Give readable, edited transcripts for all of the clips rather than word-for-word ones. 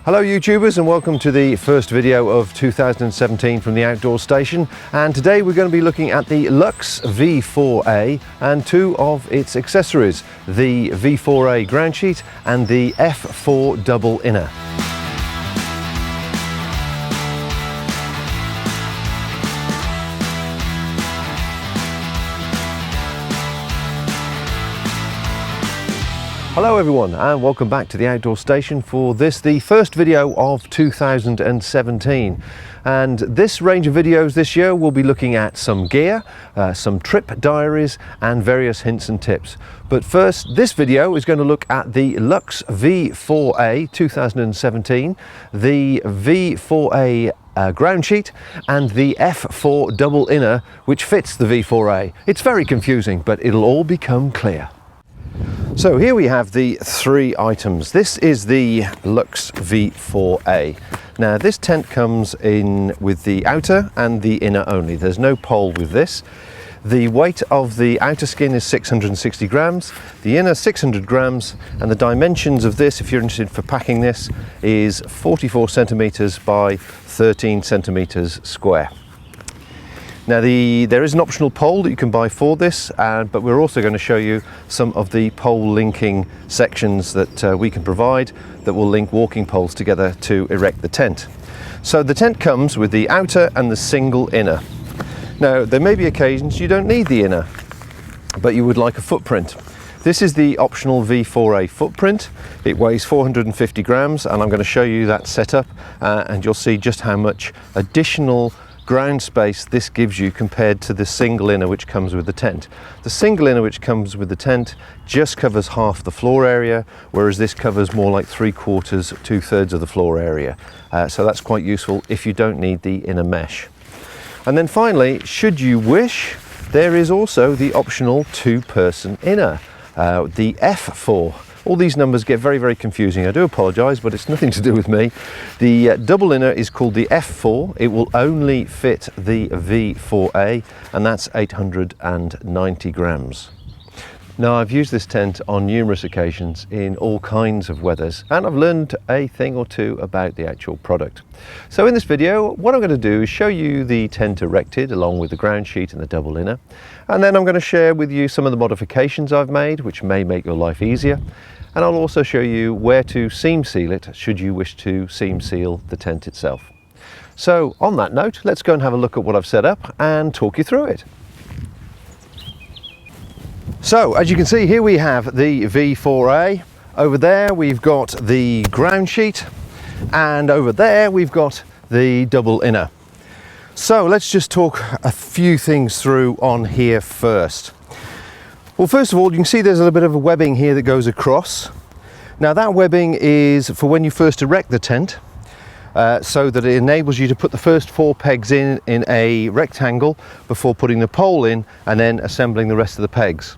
Hello YouTubers, and welcome to the first video of 2017 from the Outdoor Station. And today we're going to be looking at the Luxe V4A and two of its accessories, the V4A Groundsheet and the F4 double inner. Hello everyone, and welcome back to the Outdoor Station for this, the first video of 2017. And this range of videos this year we'll be looking at some gear, some trip diaries and various hints and tips. But first, this video is going to look at the Luxe V4A 2017, the V4A Groundsheet and the F4 double inner which fits the V4A. It's very confusing, but it'll all become clear. So here we have the three items. This is the Luxe V4A. Now this tent comes in with the outer and the inner only. There's no pole with this. The weight of the outer skin is 660 grams, the inner 600 grams, and the dimensions of this, if you're interested for packing this, is 44 centimeters by 13 centimeters square. Now there is an optional pole that you can buy for this, but we're also going to show you some of the pole linking sections that we can provide that will link walking poles together to erect the tent. So the tent comes with the outer and the single inner. Now there may be occasions you don't need the inner, but you would like a footprint. This is the optional V4A footprint. It weighs 450 grams and I'm going to show you that setup and you'll see just how much additional ground space this gives you compared to the single inner which comes with the tent. The single inner which comes with the tent just covers half the floor area, whereas this covers more like 3/4, 2/3 of the floor area. So that's quite useful if you don't need the inner mesh. And then finally, should you wish, there is also the optional two-person inner, the F4. All these numbers get very, very confusing. I do apologise, but it's nothing to do with me. The double inner is called the F4. It will only fit the V4A, and that's 890 grams. Now, I've used this tent on numerous occasions in all kinds of weathers, and I've learned a thing or two about the actual product. So in this video, what I'm going to do is show you the tent erected along with the ground sheet and the double inner, and then I'm going to share with you some of the modifications I've made, which may make your life easier. And I'll also show you where to seam seal it should you wish to seam seal the tent itself. So on that note, let's go and have a look at what I've set up and talk you through it. So as you can see, here we have the V4A. Over there we've got the ground sheet, and over there we've got the double inner. So let's just talk a few things through on here first. Well, first of all, you can see there's a little bit of a webbing here that goes across. Now that webbing is for when you first erect the tent, so that it enables you to put the first 4 pegs in a rectangle before putting the pole in and then assembling the rest of the pegs.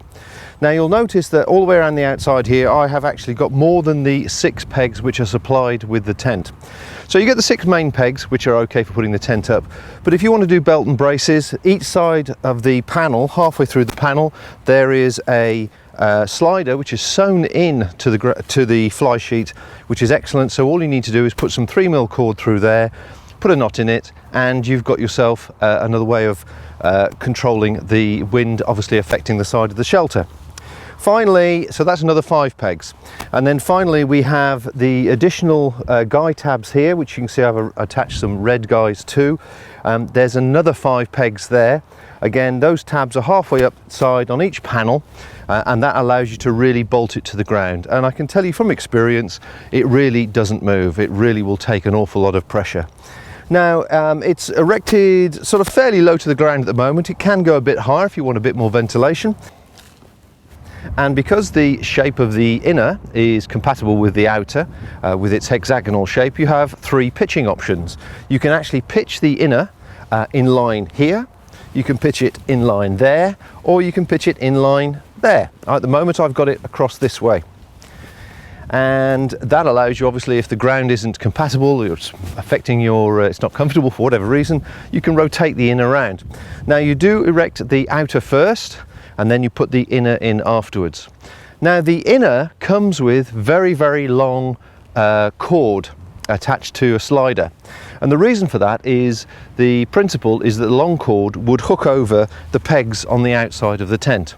Now you'll notice that all the way around the outside here I have actually got more than the 6 pegs which are supplied with the tent. So you get the 6 main pegs which are okay for putting the tent up, but if you want to do belt and braces, each side of the panel, halfway through the panel, there is a slider which is sewn in to the fly sheet, which is excellent. So all you need to do is put some 3mm cord through there, put a knot in it, and you've got yourself another way of controlling the wind obviously affecting the side of the shelter. Finally, so that's another 5 pegs. And then finally we have the additional guy tabs here, which you can see I've attached some red guys to. There's another 5 pegs there. Again, those tabs are halfway upside on each panel, and that allows you to really bolt it to the ground. And I can tell you from experience, it really doesn't move. It really will take an awful lot of pressure. Now, it's erected sort of fairly low to the ground at the moment. It can go a bit higher if you want a bit more ventilation. And because the shape of the inner is compatible with the outer, with its hexagonal shape, you have 3 pitching options. You can actually pitch the inner in line here, you can pitch it in line there, or you can pitch it in line there. At the moment I've got it across this way. And that allows you, obviously, if the ground isn't compatible, it's affecting your, it's not comfortable for whatever reason, you can rotate the inner around. Now you do erect the outer first, and then you put the inner in afterwards. Now the inner comes with very, very long cord attached to a slider. And the reason for that is the principle is that the long cord would hook over the pegs on the outside of the tent.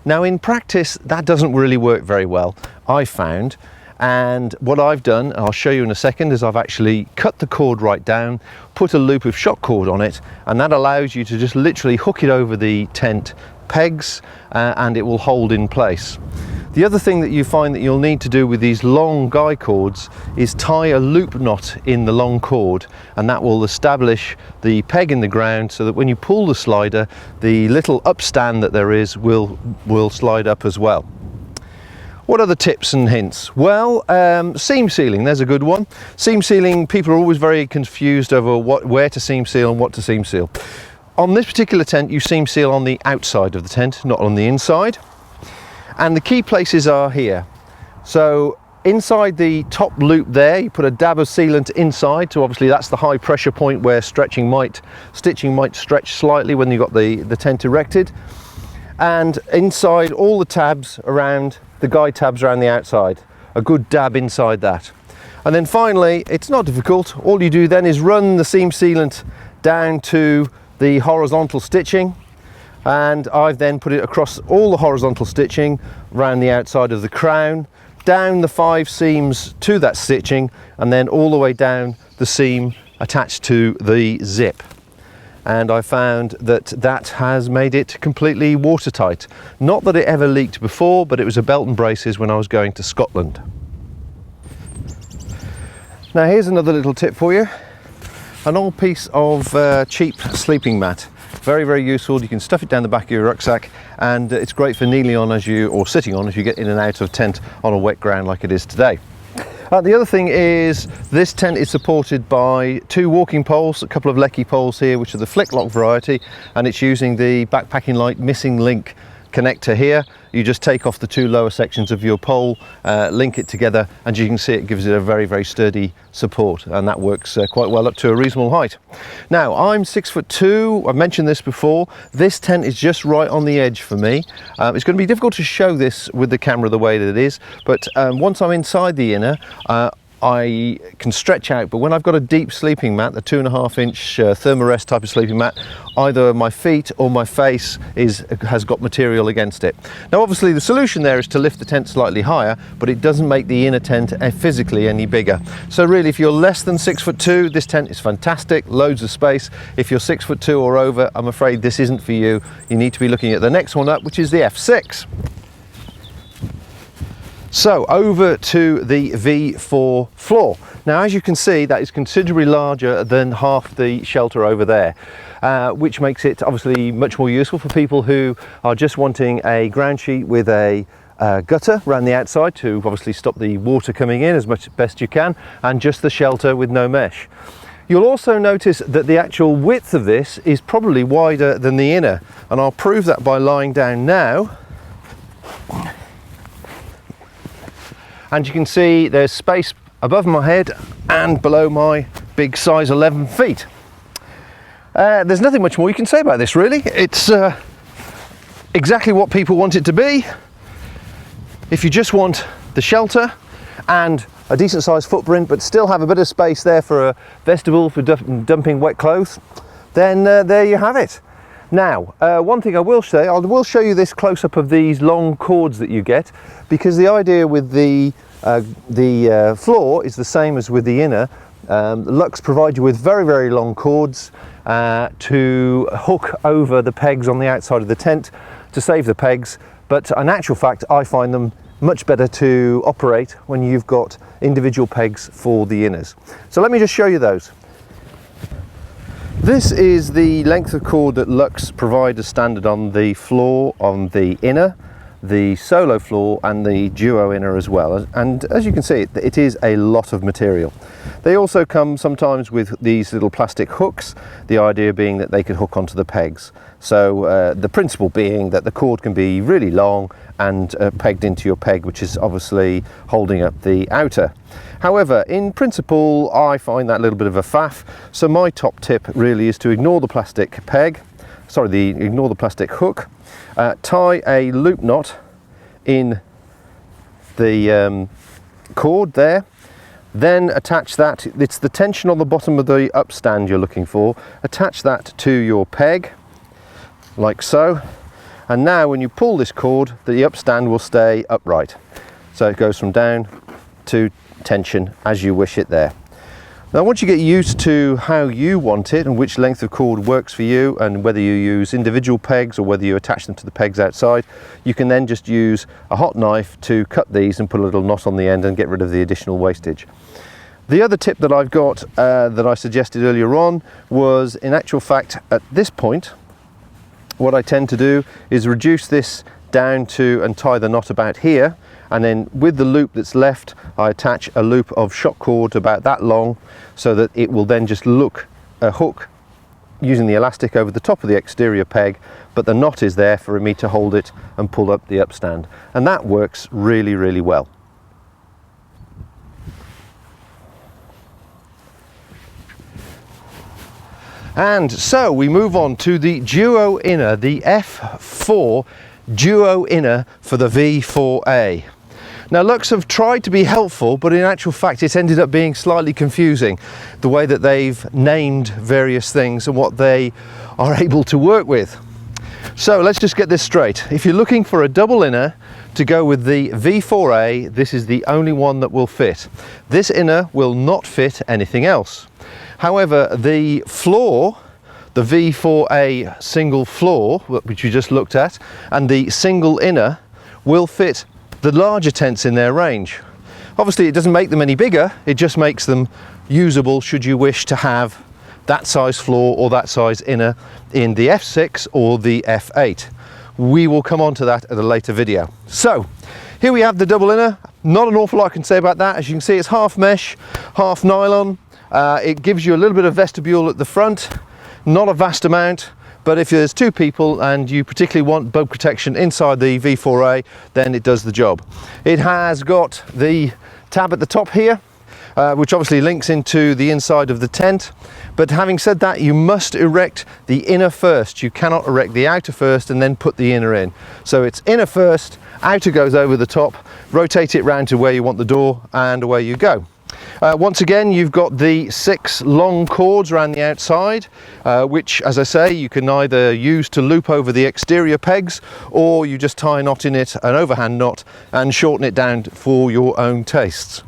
Now in practice that doesn't really work very well, I've found, and what I've done, and I'll show you in a second, is I've actually cut the cord right down, put a loop of shock cord on it, and that allows you to just literally hook it over the tent pegs and it will hold in place. The other thing that you find that you'll need to do with these long guy cords is tie a loop knot in the long cord, and that will establish the peg in the ground so that when you pull the slider, the little upstand that there is will slide up as well. What other tips and hints? Well, seam sealing, there's a good one. Seam sealing, people are always very confused over where to seam seal and what to seam seal. On this particular tent, you seam seal on the outside of the tent, not on the inside. And the key places are here. So inside the top loop there, you put a dab of sealant inside, so obviously that's the high pressure point where stitching might stretch slightly when you've got the tent erected. And inside all the tabs around, the guide tabs around the outside, a good dab inside that. And then finally, it's not difficult, all you do then is run the seam sealant down to the horizontal stitching, and I've then put it across all the horizontal stitching around the outside of the crown, down the 5 seams to that stitching, and then all the way down the seam attached to the zip. And I found that that has made it completely watertight. Not that it ever leaked before, but it was a belt and braces when I was going to Scotland. Now here's another little tip for you. An old piece of cheap sleeping mat. Very, very useful. You can stuff it down the back of your rucksack, and it's great for kneeling on or sitting on as you get in and out of tent on a wet ground like it is today. The other thing is this tent is supported by 2 walking poles, a couple of Lecky poles here, which are the flick lock variety, and it's using the backpacking light missing link connector here. You just take off the 2 lower sections of your pole, link it together, and you can see it gives it a very, very sturdy support, and that works quite well up to a reasonable height. Now I'm 6'2", I've mentioned this before. This tent is just right on the edge for me. It's going to be difficult to show this with the camera the way that it is, but once I'm inside the inner, I can stretch out, but when I've got a deep sleeping mat, the 2.5-inch thermarest type of sleeping mat, either my feet or my face has got material against it. Now obviously the solution there is to lift the tent slightly higher, but it doesn't make the inner tent physically any bigger. So really, if you're less than 6'2", this tent is fantastic, loads of space. If you're 6'2" or over, I'm afraid this isn't for you. You need to be looking at the next one up, which is the F6. So over to the V4 floor. Now as you can see, that is considerably larger than half the shelter over there, which makes it obviously much more useful for people who are just wanting a ground sheet with a gutter around the outside to obviously stop the water coming in as much as best you can, and just the shelter with no mesh. You'll also notice that the actual width of this is probably wider than the inner, and I'll prove that by lying down now. And you can see there's space above my head and below my big size 11 feet. There's nothing much more you can say about this really. It's exactly what people want it to be. If you just want the shelter and a decent sized footprint but still have a bit of space there for a vestibule for dumping wet clothes, then there you have it. Now, one thing I will say, I will show you this close-up of these long cords that you get, because the idea with the floor is the same as with the inner. Luxe provide you with very, very long cords to hook over the pegs on the outside of the tent to save the pegs, but in actual fact I find them much better to operate when you've got individual pegs for the inners. So let me just show you those. This is the length of cord that Luxe provide as standard on the floor, on the inner, the solo floor and the duo inner as well. And as you can see, it is a lot of material. They also come sometimes with these little plastic hooks, the idea being that they could hook onto the pegs. So the principle being that the cord can be really long and pegged into your peg, which is obviously holding up the outer. However, in principle, I find that a little bit of a faff. So my top tip really is to ignore the plastic peg, ignore the plastic hook, tie a loop knot in the cord there, Then attach that, it's the tension on the bottom of the upstand you're looking for, attach that to your peg, like so. And now when you pull this cord, the upstand will stay upright. So it goes from down to tension as you wish it there. Now once you get used to how you want it and which length of cord works for you, and whether you use individual pegs or whether you attach them to the pegs outside, you can then just use a hot knife to cut these and put a little knot on the end and get rid of the additional wastage. The other tip that I've got that I suggested earlier on was, in actual fact, at this point, what I tend to do is reduce this down to and tie the knot about here, and then with the loop that's left I attach a loop of shock cord about that long, so that it will then just look a hook using the elastic over the top of the exterior peg, but the knot is there for me to hold it and pull up the upstand, and that works really, really well. And so we move on to the duo inner, the F4 duo inner for the V4A. Now Luxe have tried to be helpful, but in actual fact it ended up being slightly confusing, the way that they've named various things and what they are able to work with. So let's just get this straight. If you're looking for a double inner to go with the V4A, this is the only one that will fit. This inner will not fit anything else. However, the floor, the V4A single floor, which you just looked at, and the single inner will fit the larger tents in their range. Obviously it doesn't make them any bigger, it just makes them usable should you wish to have that size floor or that size inner in the F6 or the F8. We will come on to that at a later video. So here we have the double inner. Not an awful lot I can say about that. As you can see, it's half mesh, half nylon. It gives you a little bit of vestibule at the front, not a vast amount, but if there's two people and you particularly want bug protection inside the V4A, then it does the job. It has got the tab at the top here, which obviously links into the inside of the tent. But having said that, you must erect the inner first. You cannot erect the outer first and then put the inner in. So it's inner first, outer goes over the top, rotate it round to where you want the door, and away you go. Once again, you've got the 6 long cords around the outside, which, as I say, you can either use to loop over the exterior pegs, or you just tie a knot in it, an overhand knot, and shorten it down for your own tastes.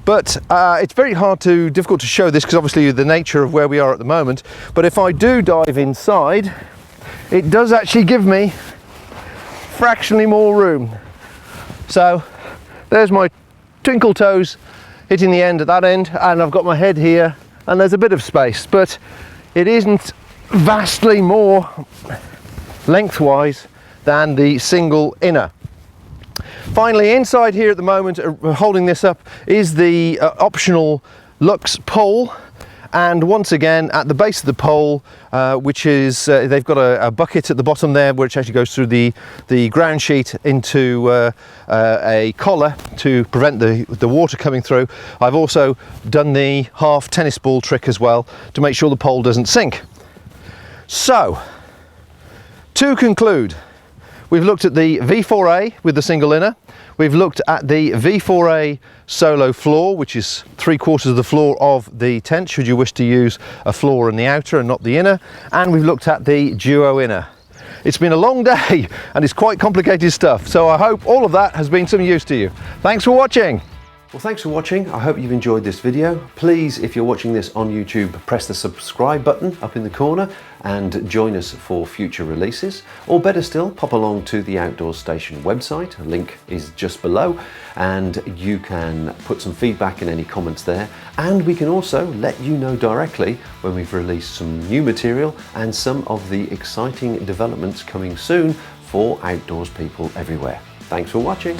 But it's very difficult to show this because obviously the nature of where we are at the moment. But if I do dive inside, it does actually give me fractionally more room. So there's my twinkle toes hitting the end at that end, and I've got my head here, and there's a bit of space, but it isn't vastly more lengthwise than the single inner. Finally, inside here at the moment, holding this up, is the optional Luxe pole. And once again, at the base of the pole, which is, they've got a bucket at the bottom there, which actually goes through the ground sheet into a collar to prevent the water coming through. I've also done the half tennis ball trick as well to make sure the pole doesn't sink. So, to conclude, we've looked at the V4A with the single inner. We've looked at the V4A solo floor, which is 3/4 of the floor of the tent, should you wish to use a floor in the outer and not the inner. And we've looked at the duo inner. It's been a long day and it's quite complicated stuff. So I hope all of that has been some use to you. Thanks for watching. Well, thanks for watching. I hope you've enjoyed this video. Please, if you're watching this on YouTube, press the subscribe button up in the corner and join us for future releases. Or better still, pop along to the Outdoor Station website. A link is just below, and you can put some feedback and any comments there. And we can also let you know directly when we've released some new material and some of the exciting developments coming soon for outdoors people everywhere. Thanks for watching.